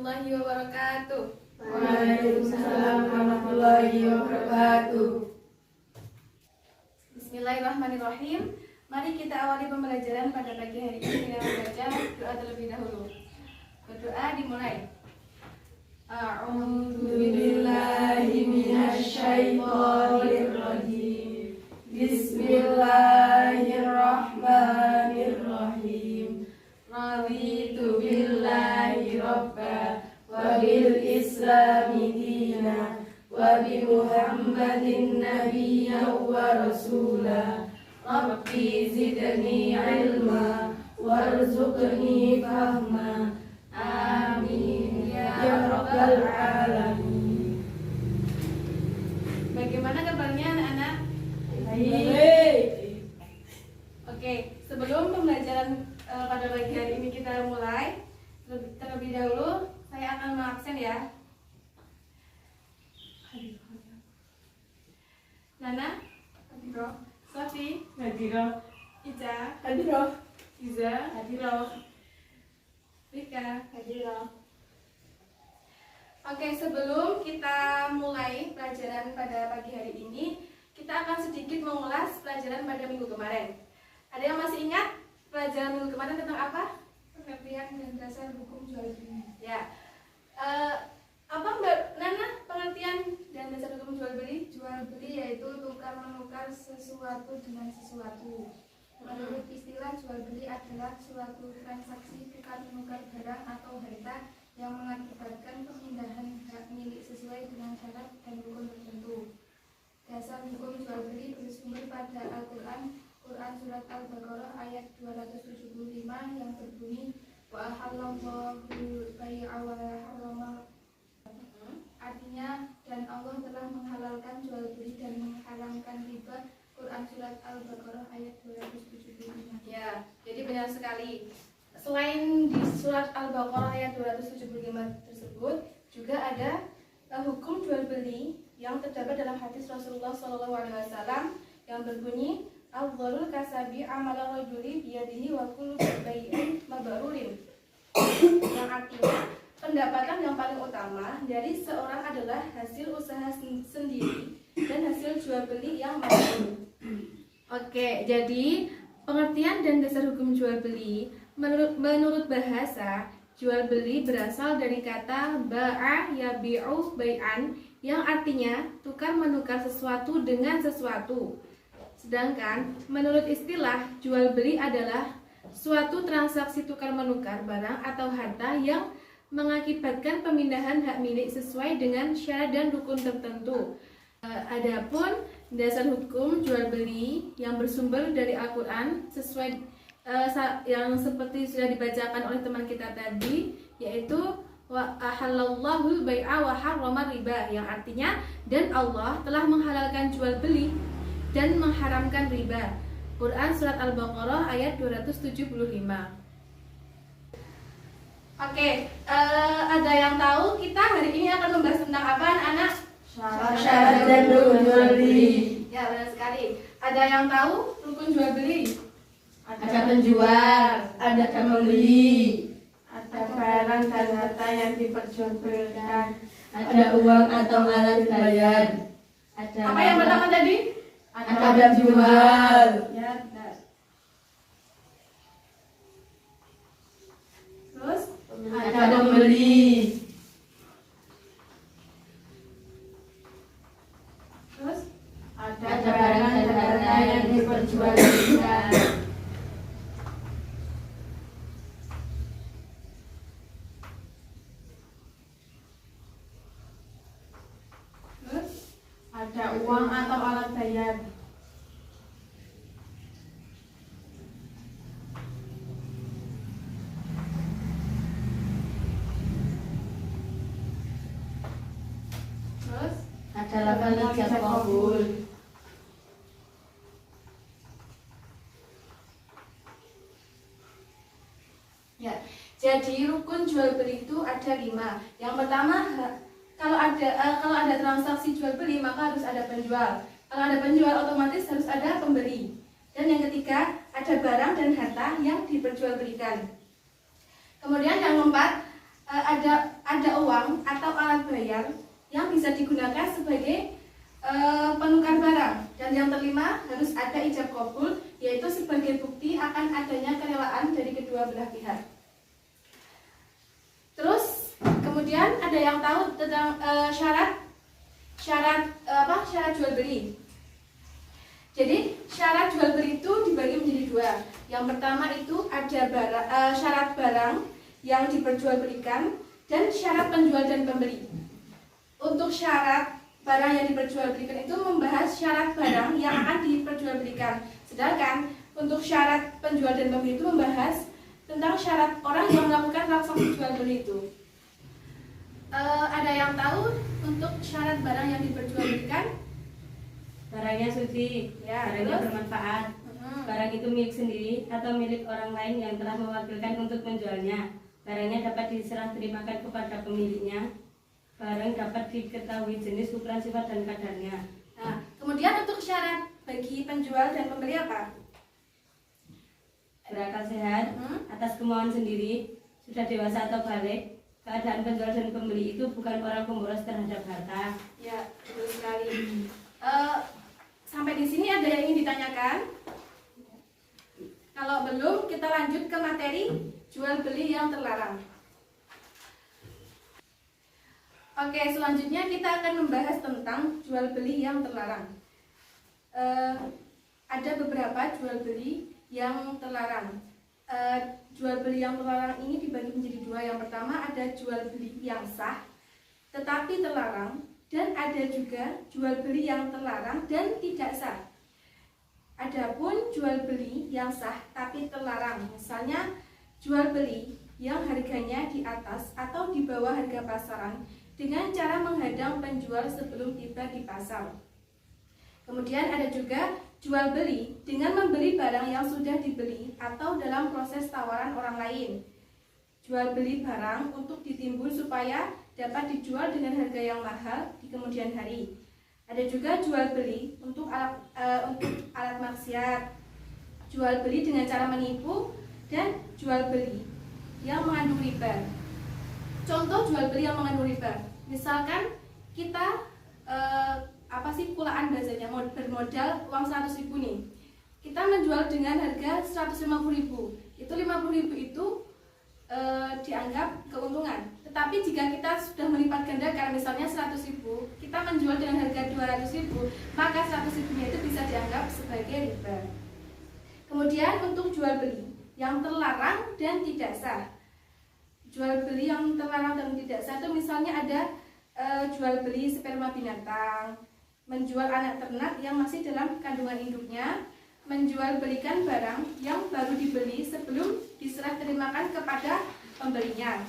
warahmatullahi wabarakatuh. Waalaikumsalam warahmatullahi wabarakatuh. Bismillahirrahmanirrahim. Mari kita awali pembelajaran pada pagi hari ini dengan membaca doa terlebih dahulu. Berdoa dimulai. A'udzu billahi minasyaitonir rajim. Bismillahirrahmanirrahim. Raditu billahi rabba wa bil islami dina wa bi Muhammadin nabiyyan wa rasula. Rabbi zidni ilma warzuqni fahma. Amin ya rabbal alamin. Bagaimana kabarnya anak-anak? Baik. Oke, sebelum pembelajaran pada pagi hari ini kita mulai, terlebih dahulu saya akan mengaksen ya. Nana, Hadiro, Sofi, Hadiro, Ica, Hadiro, Iza, Hadiro, Rika. Hadiro. Oke, sebelum kita mulai pelajaran pada pagi hari ini, kita akan sedikit mengulas pelajaran pada minggu kemarin. Ada yang masih ingat pelajaran minggu kemarin tentang apa? Pengertian dan dasar hukum jual beli. Ya, apa Mbak Nana pengertian dan dasar hukum jual beli? Jual beli yaitu tukar menukar sesuatu dengan sesuatu. Menurut istilah, jual beli adalah suatu transaksi tukar menukar barang atau harta yang mengakibatkan pemindahan hak milik sesuai dengan syarat dan rukun tertentu. Dasar hukum jual beli bersumber pada Al-Quran, Quran Surat Al-Baqarah ayat 275 yang berbunyi wa ahallallahu bai'a wa harrama. Artinya, dan Allah telah menghalalkan jual beli dan mengharamkan riba. Quran Surat Al-Baqarah ayat 275. Ya, jadi benar sekali. Selain di surat Al-Baqarah ayat 275 tersebut, juga ada hukum jual beli yang terdapat dalam hadis Rasulullah SAW yang berbunyi Al-dharul kasabi amala rajuli biyadihi wa kullu bai'in mabrurin. Yang artinya pendapatan yang paling utama dari seorang adalah hasil usaha sendiri dan hasil jual beli yang mabrur. Oke, jadi pengertian dan dasar hukum jual beli menurut bahasa, jual beli berasal dari kata ba'a yabi'u bai'an yang artinya tukar menukar sesuatu dengan sesuatu. Sedangkan menurut istilah, jual beli adalah suatu transaksi tukar menukar barang atau harta yang mengakibatkan pemindahan hak milik sesuai dengan syarat dan rukun tertentu. Adapun dasar hukum jual beli yang bersumber dari Al-Quran sesuai yang seperti sudah dibacakan oleh teman kita tadi, yaitu wa ahallallahu bai'a wa harrama riba, yang artinya dan Allah telah menghalalkan jual beli dan mengharamkan riba. Quran Surat Al-Baqarah ayat 275. Oke, ada yang tahu kita hari ini akan membahas tentang apa anak-anak? Syarat dan rukun jual beli. Ya, benar sekali. Ada yang tahu rukun jual beli? Ada penjual, ada pembeli, ada barang dan harta yang diperjualbelikan, ada uang atau alat bayar. Apa yang pertama tadi? Ada jual, Ya, benar. Terus? ada pembeli, Terus? ada barang dan harta yang diperjualbelikan. Terus? Ada uang atau alat bayar. Terus? Ada lafal ijab qabul. Ya, jadi rukun jual beli itu ada 5. Yang pertama, kalau ada transaksi jual beli maka harus ada penjual. Kalau ada penjual otomatis harus ada pembeli. Dan yang ketiga, ada barang dan harta yang diperjualbelikan. Kemudian yang keempat, ada uang atau alat bayar yang bisa digunakan sebagai penukar barang. Dan yang kelima, harus ada ijab qabul, yaitu sebagai bukti akan adanya kerelaan dari kedua belah pihak. Terus kemudian ada yang tahu tentang syarat jual beli. Jadi syarat jual beli itu dibagi menjadi dua. Yang pertama itu ada syarat barang yang diperjualbelikan dan syarat penjual dan pembeli. Untuk syarat barang yang diperjualbelikan itu membahas syarat barang yang akan diperjualbelikan. Sedangkan untuk syarat penjual dan pembeli itu membahas tentang syarat orang yang melakukan transaksi jual beli itu. Ada yang tahu untuk syarat barang yang diperjualbelikan? Barangnya suci, Ya, barangnya terus? bermanfaat. Barang itu milik sendiri atau milik orang lain yang telah mewakilkan untuk menjualnya. Barangnya dapat diserah terimakan kepada pemiliknya. Barang dapat diketahui jenis, ukuran, sifat, dan kadarnya. Nah, kemudian untuk syarat bagi penjual dan pembeli apa? Berakal sehat, atas kemauan sendiri, sudah dewasa atau balik. Keadaan penjual dan pembeli itu bukan orang pemboros terhadap harta. Ya, betul sekali. Sampai di sini ada yang ingin ditanyakan? Kalau belum, kita lanjut ke materi jual beli yang terlarang. Oke, selanjutnya kita akan membahas tentang jual beli yang terlarang. Ada beberapa jual beli yang terlarang. Jual beli yang terlarang ini dibagi menjadi dua. Yang pertama ada jual beli yang sah tetapi terlarang, dan ada juga jual beli yang terlarang dan tidak sah. Adapun jual beli yang sah tapi terlarang, misalnya jual beli yang harganya di atas atau di bawah harga pasaran dengan cara menghadang penjual sebelum tiba di pasar. Kemudian ada juga jual beli dengan membeli barang yang sudah dibeli atau dalam proses tawaran orang lain. Jual beli barang untuk ditimbun supaya dapat dijual dengan harga yang mahal di kemudian hari. Ada juga jual beli untuk alat maksiat, jual beli dengan cara menipu, dan jual beli yang mengandung riba. Contoh jual beli yang mengandung riba, misalkan kita kulaan bahasanya, bermodal uang 100.000 nih, kita menjual dengan harga 150.000. Itu 50.000 itu dianggap keuntungan. Tetapi jika kita sudah melipat gandakan, misalnya 100.000, kita menjual dengan harga 200.000, maka 100.000-nya itu bisa dianggap sebagai riba. Kemudian untuk jual beli yang terlarang dan tidak sah. Jual beli yang terlarang dan tidak sah itu misalnya ada jual beli sperma binatang, menjual anak ternak yang masih dalam kandungan induknya, menjual belikan barang yang baru dibeli sebelum diserah terimakan kepada pembelinya.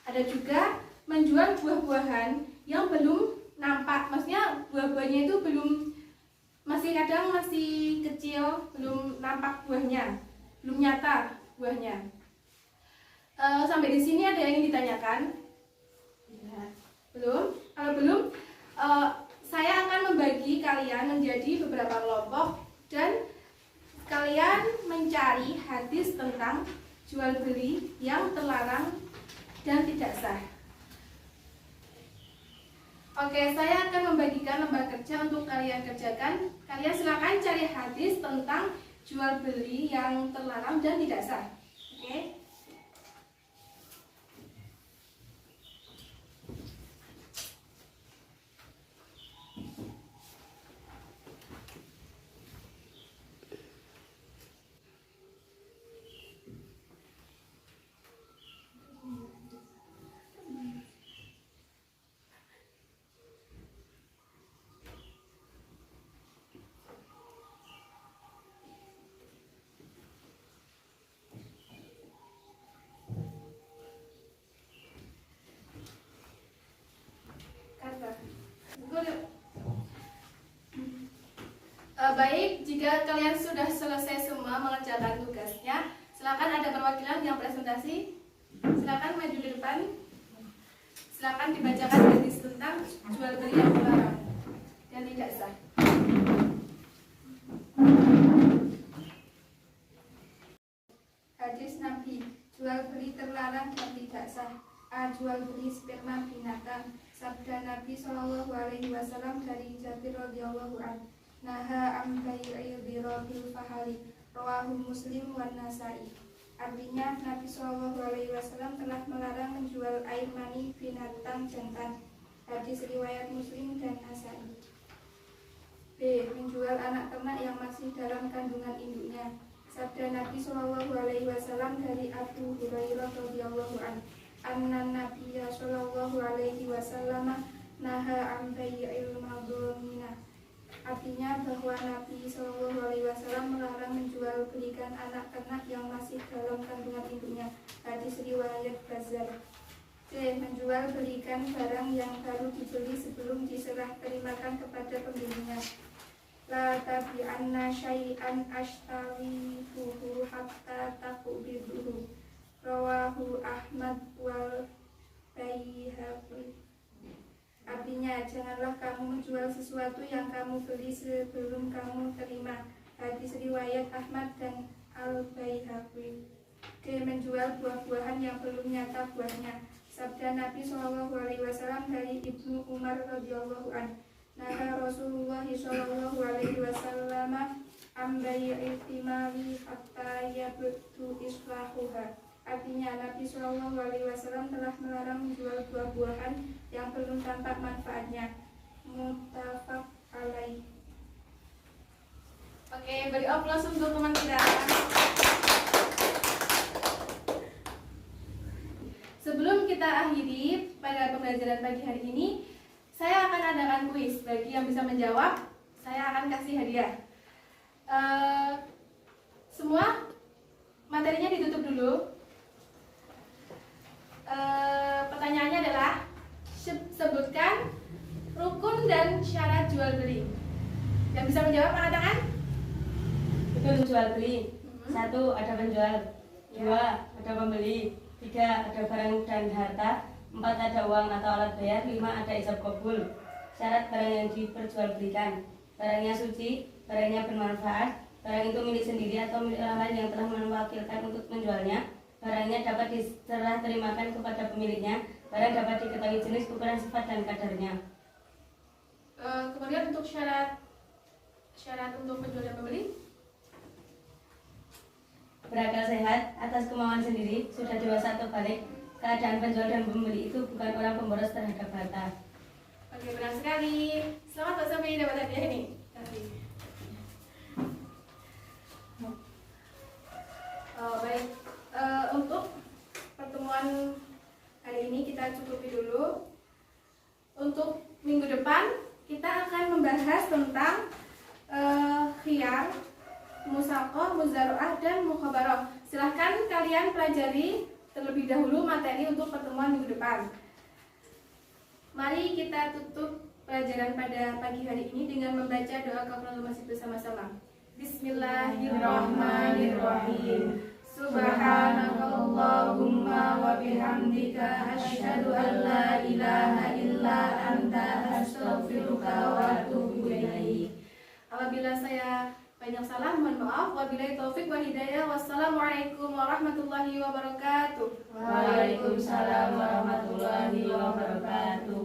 Ada juga menjual buah-buahan yang belum nampak, maksudnya buah-buahnya itu kadang masih kecil, belum nampak buahnya, belum nyata buahnya. Sampai di sini ada yang ingin ditanyakan? Belum? Kalau belum, saya akan membagi kalian menjadi beberapa kelompok dan kalian mencari hadis tentang jual beli yang terlarang dan tidak sah. Oke, saya akan membagikan lembar kerja untuk kalian kerjakan. Kalian silakan cari hadis tentang jual beli yang terlarang dan tidak sah. Oke. Baik, jika kalian sudah selesai semua mengerjakan tugasnya, silakan ada perwakilan yang presentasi. Silakan maju di depan. Silakan dibacakan hadis tentang jual beli yang terlarang dan tidak sah. Hadis Nabi, jual beli terlarang dan tidak sah. jual beli sperma binatang. Sabda Nabi Shallallahu Alaihi Wasallam dari Jabir radhiyallahu anhu, naha am bai'i dhirabil fahali, rawahu Muslim wan Nasai. Artinya Nabi Shallallahu Alaihi Wasallam telah melarang menjual air mani binatang jantan. Hadis riwayat Muslim dan Nasai. B. Menjual anak ternak yang masih dalam kandungan induknya. Sabda Nabi Shallallahu Alaihi Wasallam dari Abu Hurairah radhiyallahu anhu, anna Nabiyya Shallallahu Alaihi Wasallam naha am bai'il madhumina. Artinya bahwa Nabi Shallallahu Alaihi Wasallam melarang menjual belikan anak ternak yang masih dalam kandungan induknya. Hadis riwayat Bazar. C. Menjual belikan barang yang baru dibeli sebelum diserah terimakan kepada pembelinya. La tabi'anna syai'an ashtarifuhu hatta taqubiduhu. Rawahu Ahmad wal Baihaqi. Artinya, janganlah kamu menjual sesuatu yang kamu beli sebelum kamu terima. Hadis riwayat Ahmad dan Al-Baihaqi. D. Menjual buah-buahan yang belum nyata buahnya. Sabda Nabi Shallallahu Alaihi Wasallam dari Ibnu Umar radhiyallahu anhu, naha Rasulullah Shallallahu Alaihi Wasallam am bai'i thimari hatta yabdu islahuha. Artinya Nabi Shallallahu Alaihi Wasallam telah melarang menjual buah-buahan yang belum tampak manfaatnya. Muttafaq alaih. Oke, beri aplaus untuk teman kita. Sebelum kita akhiri pada pembelajaran pagi hari ini, saya akan adakan kuis. Bagi yang bisa menjawab, saya akan kasih hadiah. Semua materinya ditutup dulu. Pertanyaannya adalah sebutkan rukun dan syarat jual beli. Yang bisa menjawab angkat tangan. Rukun jual beli. 1. Ada penjual. 2. Ada pembeli. 3. Ada barang dan harta. 4. Ada uang atau alat bayar. 5. Ada ijab kabul. Syarat barang yang diperjualbelikan: barangnya suci, barangnya bermanfaat, barang itu milik sendiri atau milik orang lain yang telah mewakilkan untuk menjualnya, barangnya dapat diserah terimakan kepada pemiliknya, barang dapat diketahui jenis, ukuran, sifat, dan kadarnya. Kemudian untuk syarat untuk penjual dan pembeli, berakal sehat, atas kemauan sendiri, sudah dewasa atau balik, keadaan penjual dan pembeli itu bukan orang pemboros terhadap harta. oke, benar sekali. Selamat Pak Sofi dapat hadiah ini. Baik, untuk pertemuan hari ini kita cukupi dulu. Untuk minggu depan kita akan membahas tentang khiyar, musaqah, muzaroah, dan mukhabarah. Silahkan kalian pelajari terlebih dahulu materi untuk pertemuan minggu depan. Mari kita tutup pelajaran pada pagi hari ini dengan membaca doa kafaratul masjid bersama-sama. Bismillahirrahmanirrahim. Subhanakallahumma wa bihamdika asyhadu an la ilaha illa anta astaghfiruka wa atubu ilaik. Apabila saya banyak salah, mohon maaf. Wabillahi taufik wal hidayah. Wassalamualaikum warahmatullahi wabarakatuh. Waalaikumsalam warahmatullahi wabarakatuh.